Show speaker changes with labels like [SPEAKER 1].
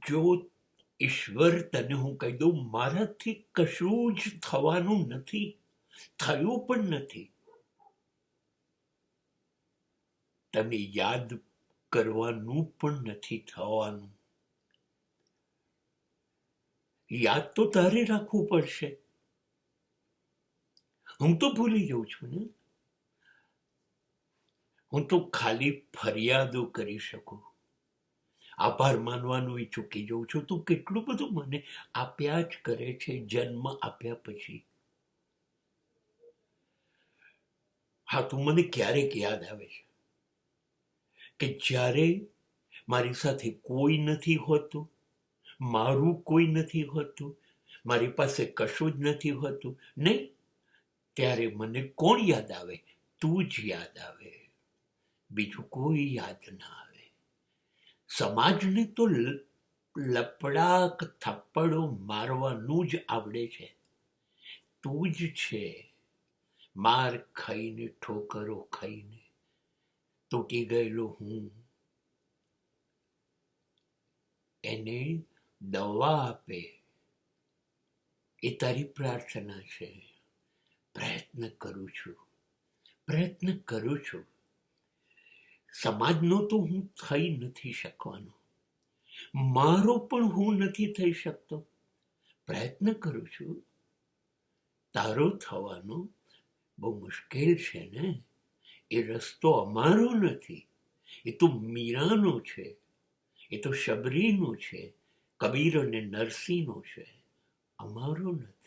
[SPEAKER 1] જો ઈશ્વર તને હું કહી દઉં, મારાથી કશું જ થવાનું નથી, થયું પણ નથી. તને યાદ કરવાનું પણ નથી થવાનું. યાદ તો તારે રાખવું પડશે. હું તો ભૂલી જાઉં છું ને. હું તો ખાલી ફરિયાદો કરી શકું, આભાર માનવાનું ચૂકી જાઉં છું. તું કેટલું બધું મને આપ્યા જ કરે છે જન્મ આપ્યા પછી. હા, તું મને ક્યારેક યાદ આવે છે કે જ્યારે મારી સાથે કોઈ નથી હોતું, મારું કોઈ નથી હોતું, મારી પાસે કશું જ નથી હોતું, નહીં, ત્યારે મને કોણ યાદ આવે? તું જ યાદ આવે, બીજું કોઈ યાદ ના આવે. સમાજને તો લપડાક થપ્પડો મારવાનું જ આવડે છે. તું જ છે માર ખાઈને, ઠોકરો ખાઈને તૂટી ગયેલો હું. એને દવા આપે એ તારી પ્રાર્થના છે. પ્રયત્ન કરું છું. સમાજનો તો હું થઈ નથી શકવાનો, મારો પણ હું નથી થઈ શકતો. પ્રયત્ન કરું છું. તારો થવાનો બહુ મુશ્કેલ છે ને. એ રસ્તો અમારો નથી, એ તો મીરાનો છે, એ તો શબરીનો છે, કબીર અને નરસિંહનો છે, અમારો નથી.